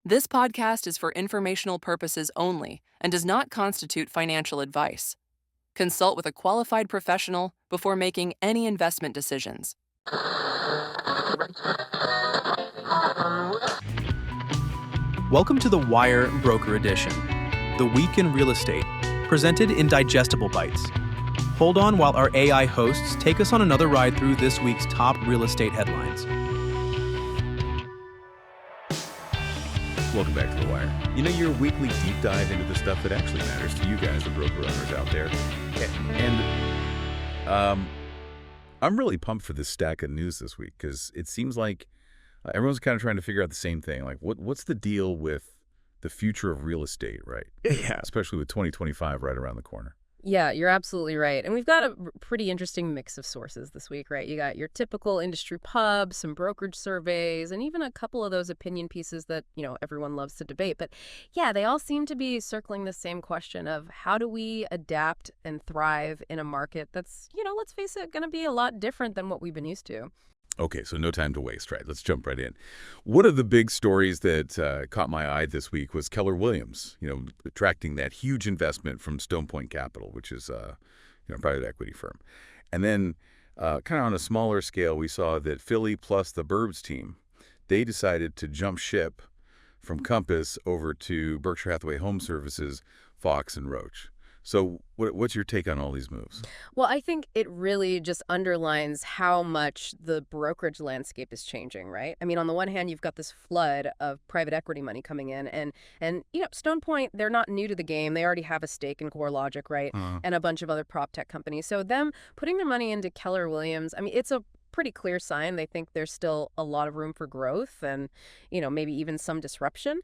This podcast is for informational purposes only and does not constitute financial advice. Consult with a qualified professional before making any investment decisions. Welcome to the Wire Broker Edition, the week in real estate, presented in digestible bites. Hold on while our AI hosts take us on another ride through this week's top real estate headlines. Welcome back to The Wire. You know, your weekly deep dive into the stuff that actually matters to you guys, the broker owners out there. And I'm really pumped for this stack of news this week because it seems like everyone's kind of trying to figure out the same thing. Like, what's the deal with the future of real estate, right? Yeah. Especially with 2025 right around the corner. Yeah, you're absolutely right. And we've got a pretty interesting mix of sources this week, right? You got your typical industry pub, some brokerage surveys, and even a couple of those opinion pieces that, everyone loves to debate. But yeah, they all seem to be circling the same question of how do we adapt and thrive in a market that's, let's face it, going to be a lot different than what we've been used to. Okay, so no time to waste, right? Let's jump right in. One of the big stories that caught my eye this week was Keller Williams, attracting that huge investment from Stone Point Capital, which is a private equity firm. And then kind of on a smaller scale, we saw that Philly plus the Burbs team, they decided to jump ship from Compass over to Berkshire Hathaway Home Services, Fox, and Roche. So what's your take on all these moves? Well, I think it really just underlines how much the brokerage landscape is changing, right? I mean, on the one hand, you've got this flood of private equity money coming in, and Stone Point, they're not new to the game. They already have a stake in CoreLogic, right? And a bunch of other prop tech companies. So them putting their money into Keller Williams, I mean, it's a pretty clear sign they think there's still a lot of room for growth and maybe even some disruption,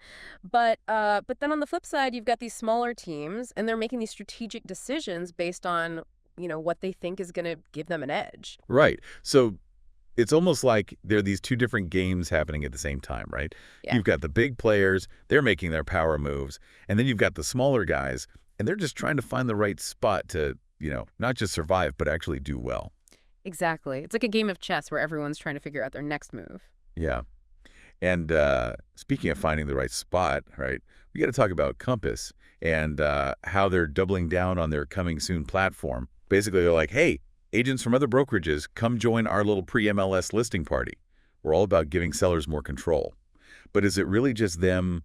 but then on the flip side you've got these smaller teams and they're making these strategic decisions based on what they think is going to give them an edge. Right. So it's almost like there are these two different games happening at the same time, right? Yeah. You've got the big players, they're making their power moves, and then you've got the smaller guys and they're just trying to find the right spot to not just survive but actually do well. Exactly. It's like a game of chess where everyone's trying to figure out their next move. Yeah. And speaking of finding the right spot, right, we got to talk about Compass and how they're doubling down on their coming soon platform. Basically, they're like, hey, agents from other brokerages, come join our little pre-MLS listing party. We're all about giving sellers more control. But is it really just them,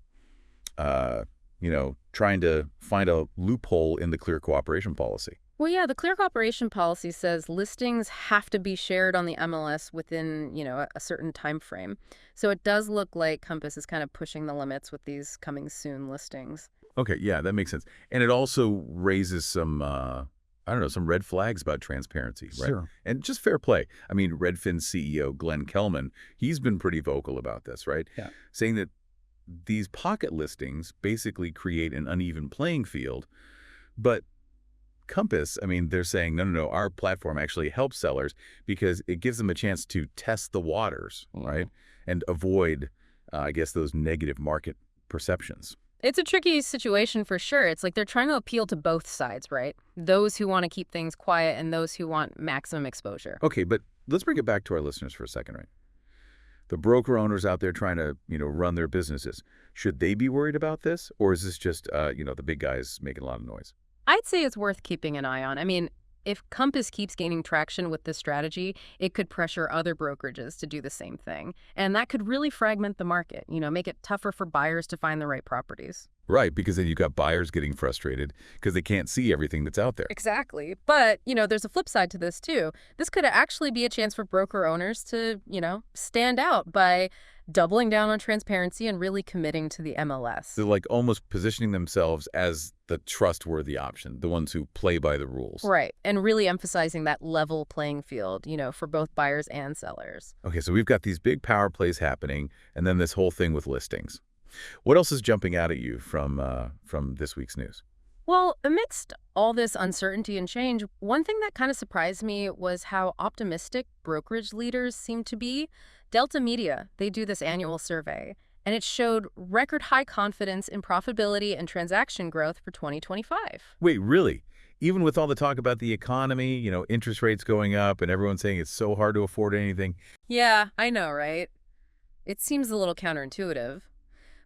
trying to find a loophole in the clear cooperation policy? Well, yeah, the clear cooperation policy says listings have to be shared on the MLS within, a certain time frame. So it does look like Compass is kind of pushing the limits with these coming soon listings. Okay, yeah, that makes sense. And it also raises some, some red flags about transparency, right? Sure. And just fair play. I mean, Redfin's CEO, Glenn Kelman, he's been pretty vocal about this, right? Yeah. Saying that these pocket listings basically create an uneven playing field, but Compass, I mean, they're saying, no, our platform actually helps sellers because it gives them a chance to test the waters, right? And avoid, those negative market perceptions. It's a tricky situation for sure. It's like they're trying to appeal to both sides, right? Those who want to keep things quiet and those who want maximum exposure. Okay, but let's bring it back to our listeners for a second, right? The broker owners out there trying to, run their businesses, should they be worried about this? Or is this just, the big guys making a lot of noise? I'd say it's worth keeping an eye on. I mean, if Compass keeps gaining traction with this strategy, it could pressure other brokerages to do the same thing. And that could really fragment the market, make it tougher for buyers to find the right properties. Right, because then you've got buyers getting frustrated because they can't see everything that's out there. Exactly. But, there's a flip side to this, too. This could actually be a chance for broker owners to, stand out by doubling down on transparency and really committing to the MLS. They're like almost positioning themselves as the trustworthy option, the ones who play by the rules. Right. And really emphasizing that level playing field, for both buyers and sellers. Okay, so we've got these big power plays happening and then this whole thing with listings. What else is jumping out at you from this week's news? Well, amidst all this uncertainty and change, one thing that kind of surprised me was how optimistic brokerage leaders seem to be. Delta Media, they do this annual survey, and it showed record high confidence in profitability and transaction growth for 2025. Wait, really? Even with all the talk about the economy, interest rates going up and everyone saying it's so hard to afford anything? Yeah, I know, right? It seems a little counterintuitive.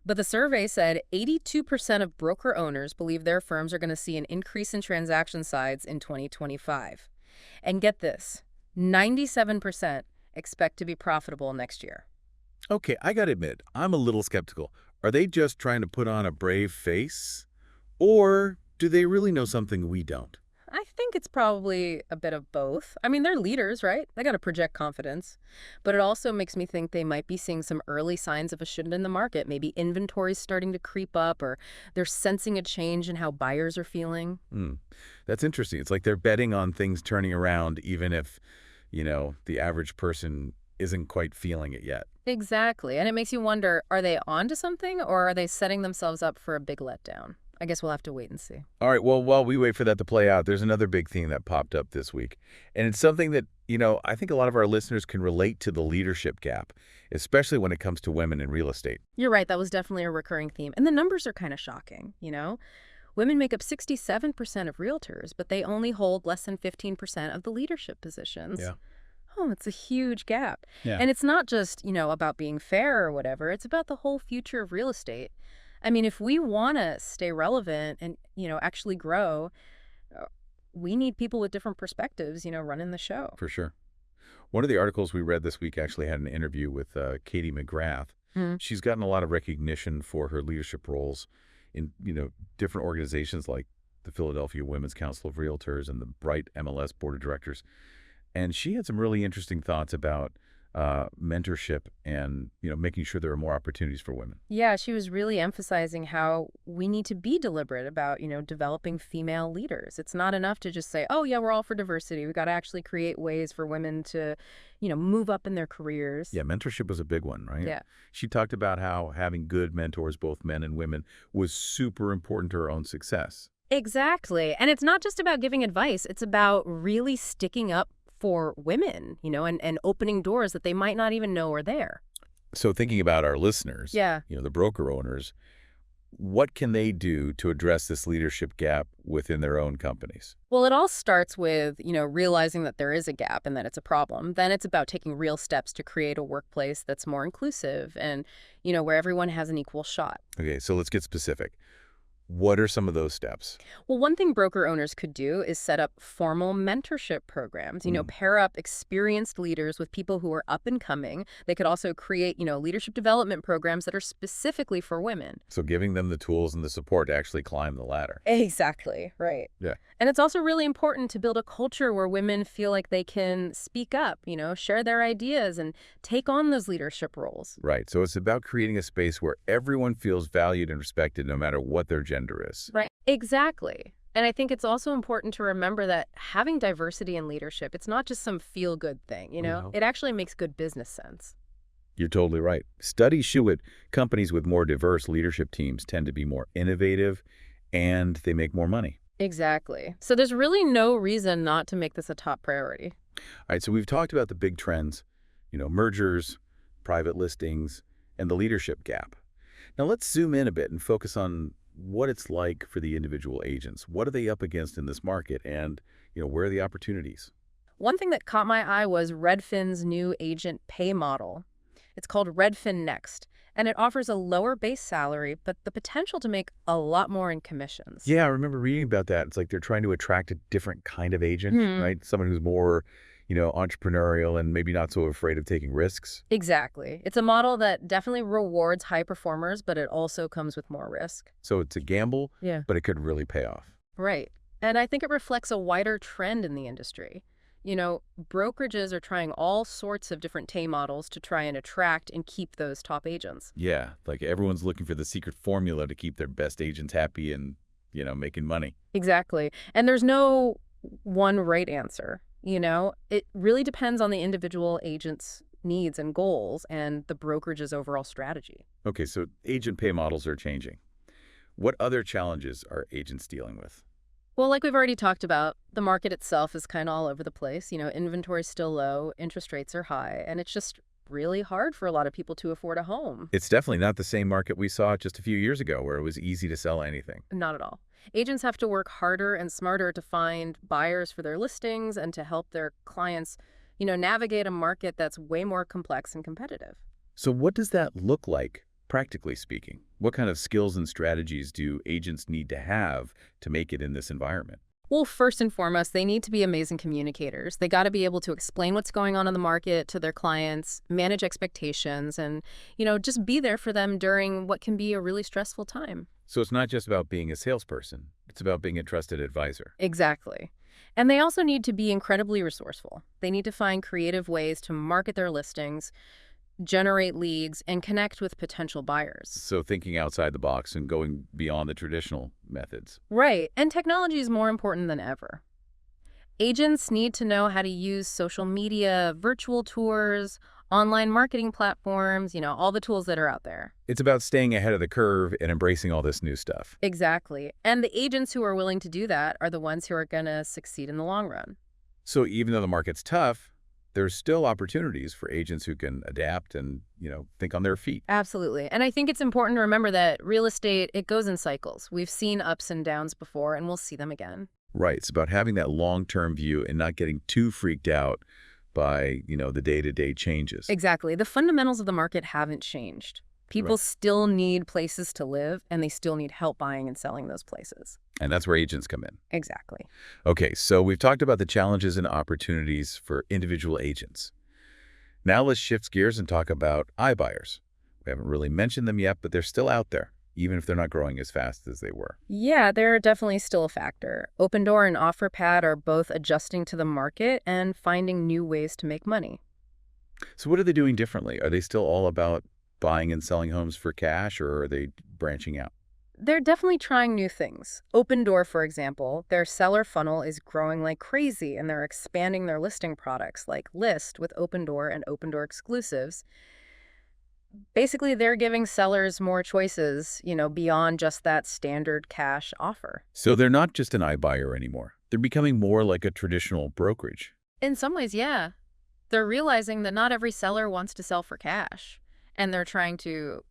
But the survey said 82% of broker owners believe their firms are going to see an increase in transaction size in 2025. And get this, 97% expect to be profitable next year. Okay, I gotta admit, I'm a little skeptical. Are they just trying to put on a brave face? Or do they really know something we don't? I think it's probably a bit of both. I mean, they're leaders, right? They got to project confidence. But it also makes me think they might be seeing some early signs of a shift in the market. Maybe inventory's starting to creep up, or they're sensing a change in how buyers are feeling. That's interesting. It's like they're betting on things turning around even if, the average person isn't quite feeling it yet. Exactly. And it makes you wonder, are they onto something, or are they setting themselves up for a big letdown? I guess we'll have to wait and see. All right, well, while we wait for that to play out, there's another big theme that popped up this week. And it's something that, I think a lot of our listeners can relate to, the leadership gap, especially when it comes to women in real estate. You're right. That was definitely a recurring theme. And the numbers are kind of shocking, Women make up 67% of realtors, but they only hold less than 15% of the leadership positions. Yeah. Oh, it's a huge gap. Yeah. And it's not just, about being fair or whatever. It's about the whole future of real estate. I mean, if we want to stay relevant and, actually grow, we need people with different perspectives, running the show. For sure. One of the articles we read this week actually had an interview with Katie McGrath. She's gotten a lot of recognition for her leadership roles in, different organizations like the Philadelphia Women's Council of Realtors and the Bright MLS Board of Directors. And she had some really interesting thoughts about mentorship and, making sure there are more opportunities for women. Yeah, she was really emphasizing how we need to be deliberate about, developing female leaders. It's not enough to just say, oh, yeah, we're all for diversity. We've got to actually create ways for women to, move up in their careers. Yeah, mentorship was a big one, right? Yeah. She talked about how having good mentors, both men and women, was super important to her own success. Exactly. And it's not just about giving advice. It's about really sticking up for women, and opening doors that they might not even know are there. So thinking about our listeners, the broker owners, what can they do to address this leadership gap within their own companies? Well, it all starts with, realizing that there is a gap and that it's a problem. Then it's about taking real steps to create a workplace that's more inclusive and, where everyone has an equal shot. Okay, so let's get specific. What are some of those steps? Well, one thing broker owners could do is set up formal mentorship programs, pair up experienced leaders with people who are up and coming. They could also create, leadership development programs that are specifically for women. So giving them the tools and the support to actually climb the ladder. Exactly, right. Yeah. And it's also really important to build a culture where women feel like they can speak up, share their ideas and take on those leadership roles. Right. So it's about creating a space where everyone feels valued and respected no matter what their gender is. Right. Exactly. And I think it's also important to remember that having diversity in leadership, it's not just some feel-good thing, It actually makes good business sense. You're totally right. Studies show that companies with more diverse leadership teams tend to be more innovative and they make more money. Exactly. So there's really no reason not to make this a top priority. All right, so we've talked about the big trends, mergers, private listings, and the leadership gap. Now let's zoom in a bit and focus on what it's like for the individual agents. What are they up against in this market and, where are the opportunities? One thing that caught my eye was Redfin's new agent pay model. It's called Redfin Next, and it offers a lower base salary, but the potential to make a lot more in commissions. Yeah, I remember reading about that. It's like they're trying to attract a different kind of agent, right? Someone who's more, entrepreneurial and maybe not so afraid of taking risks. Exactly. It's a model that definitely rewards high performers, but it also comes with more risk. So it's a gamble, but it could really pay off. Right. And I think it reflects a wider trend in the industry. Brokerages are trying all sorts of different pay models to try and attract and keep those top agents. Yeah, like everyone's looking for the secret formula to keep their best agents happy and, making money. Exactly. And there's no one right answer. It really depends on the individual agent's needs and goals and the brokerage's overall strategy. Okay, so agent pay models are changing. What other challenges are agents dealing with? Well, like we've already talked about, the market itself is kind of all over the place. Inventory's still low, interest rates are high, and it's just really hard for a lot of people to afford a home. It's definitely not the same market we saw just a few years ago where it was easy to sell anything. Not at all. Agents have to work harder and smarter to find buyers for their listings and to help their clients, navigate a market that's way more complex and competitive. So what does that look like Practically speaking, what kind of skills and strategies do agents need to have to make it in this environment? Well, first and foremost, they need to be amazing communicators. They got to be able to explain what's going on in the market to their clients, manage expectations, and, just be there for them during what can be a really stressful time. So it's not just about being a salesperson. It's about being a trusted advisor. Exactly. And they also need to be incredibly resourceful. They need to find creative ways to market their listings, generate leads, and connect with potential buyers. So thinking outside the box and going beyond the traditional methods. Right. And technology is more important than ever. Agents need to know how to use social media, virtual tours, online marketing platforms, all the tools that are out there. It's about staying ahead of the curve and embracing all this new stuff. Exactly. And the agents who are willing to do that are the ones who are going to succeed in the long run. So even though the market's tough, there's still opportunities for agents who can adapt and, think on their feet. Absolutely. And I think it's important to remember that real estate, it goes in cycles. We've seen ups and downs before, and we'll see them again. Right. It's about having that long-term view and not getting too freaked out by, the day-to-day changes. Exactly. The fundamentals of the market haven't changed. People still need places to live, and they still need help buying and selling those places. And that's where agents come in. Exactly. Okay, so we've talked about the challenges and opportunities for individual agents. Now let's shift gears and talk about iBuyers. We haven't really mentioned them yet, but they're still out there, even if they're not growing as fast as they were. Yeah, they're definitely still a factor. Opendoor and OfferPad are both adjusting to the market and finding new ways to make money. So what are they doing differently? Are they still all about buying and selling homes for cash, or are they branching out? They're definitely trying new things. Opendoor, for example, their seller funnel is growing like crazy, and they're expanding their listing products like List with Opendoor and Opendoor exclusives. Basically, they're giving sellers more choices, beyond just that standard cash offer. So they're not just an iBuyer anymore. They're becoming more like a traditional brokerage. In some ways, yeah. They're realizing that not every seller wants to sell for cash, and they're trying to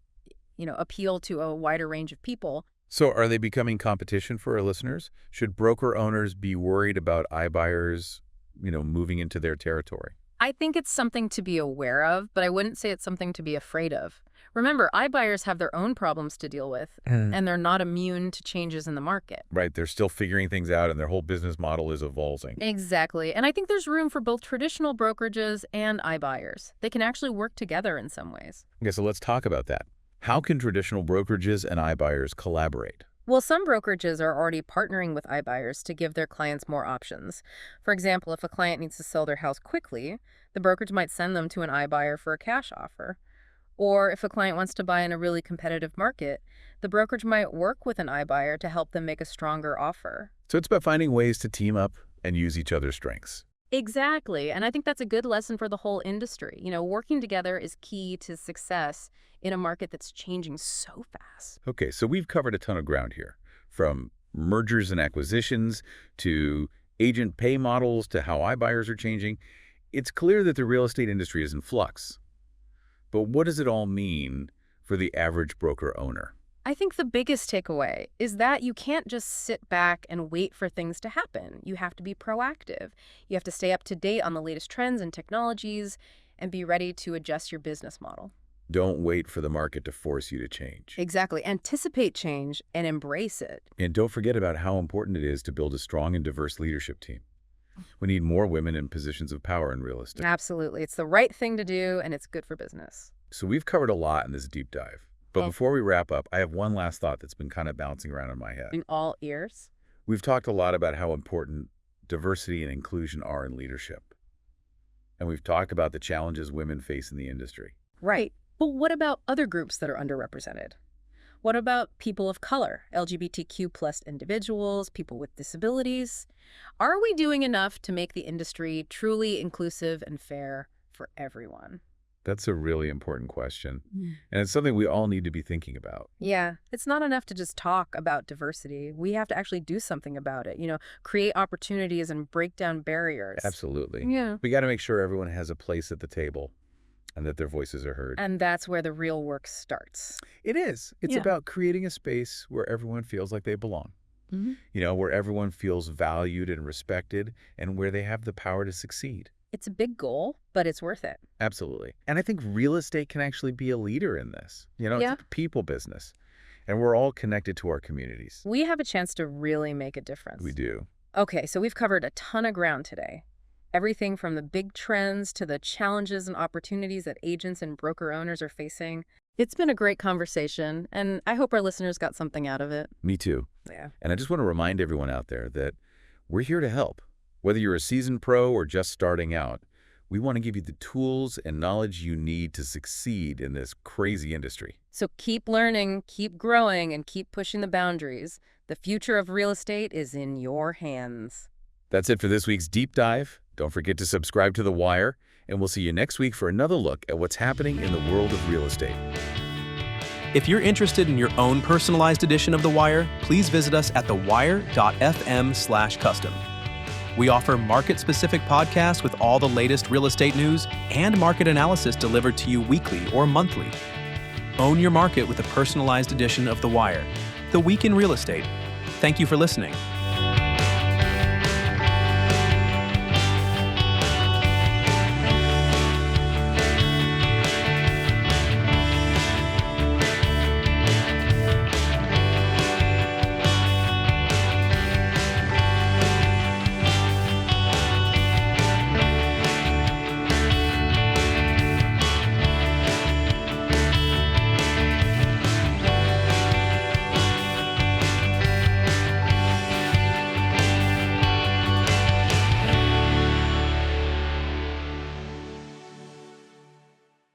appeal to a wider range of people. So are they becoming competition for our listeners? Should broker owners be worried about iBuyers, moving into their territory? I think it's something to be aware of, but I wouldn't say it's something to be afraid of. Remember, iBuyers have their own problems to deal with, and they're not immune to changes in the market. Right. They're still figuring things out, and their whole business model is evolving. Exactly. And I think there's room for both traditional brokerages and iBuyers. They can actually work together in some ways. Okay, so let's talk about that. How can traditional brokerages and iBuyers collaborate? Well, some brokerages are already partnering with iBuyers to give their clients more options. For example, if a client needs to sell their house quickly, the brokerage might send them to an iBuyer for a cash offer. Or if a client wants to buy in a really competitive market, the brokerage might work with an iBuyer to help them make a stronger offer. So it's about finding ways to team up and use each other's strengths. Exactly. And I think that's a good lesson for the whole industry. Working together is key to success in a market that's changing so fast. Okay, so we've covered a ton of ground here, from mergers and acquisitions to agent pay models to how iBuyers are changing. It's clear that the real estate industry is in flux. But what does it all mean for the average broker owner? I think the biggest takeaway is that you can't just sit back and wait for things to happen. You have to be proactive. You have to stay up to date on the latest trends and technologies and be ready to adjust your business model. Don't wait for the market to force you to change. Exactly. Anticipate change and embrace it. And don't forget about how important it is to build a strong and diverse leadership team. We need more women in positions of power in real estate. Absolutely. It's the right thing to do, and it's good for business. So we've covered a lot in this deep dive. But before we wrap up, I have one last thought that's been kind of bouncing around in my head. In all ears? We've talked a lot about how important diversity and inclusion are in leadership. And we've talked about the challenges women face in the industry. Right. But what about other groups that are underrepresented? What about people of color, LGBTQ plus individuals, people with disabilities? Are we doing enough to make the industry truly inclusive and fair for everyone? That's a really important question. And it's something we all need to be thinking about. Yeah, it's not enough to just talk about diversity. We have to actually do something about it, create opportunities and break down barriers. Absolutely. Yeah. We got to make sure everyone has a place at the table and that their voices are heard. And that's where the real work starts. It is. It's about creating a space where everyone feels like they belong. Where everyone feels valued and respected and where they have the power to succeed. It's a big goal, but it's worth it. Absolutely. And I think real estate can actually be a leader in this. Yeah. It's a people business. And we're all connected to our communities. We have a chance to really make a difference. We do. Okay, so we've covered a ton of ground today. Everything from the big trends to the challenges and opportunities that agents and broker owners are facing. It's been a great conversation, and I hope our listeners got something out of it. Me too. Yeah. And I just want to remind everyone out there that we're here to help. Whether you're a seasoned pro or just starting out, we want to give you the tools and knowledge you need to succeed in this crazy industry. So keep learning, keep growing, and keep pushing the boundaries. The future of real estate is in your hands. That's it for this week's Deep Dive. Don't forget to subscribe to The Wire, and we'll see you next week for another look at what's happening in the world of real estate. If you're interested in your own personalized edition of The Wire, please visit us at thewire.fm/custom. We offer market-specific podcasts with all the latest real estate news and market analysis delivered to you weekly or monthly. Own your market with a personalized edition of The Wire, the week in real estate. Thank you for listening.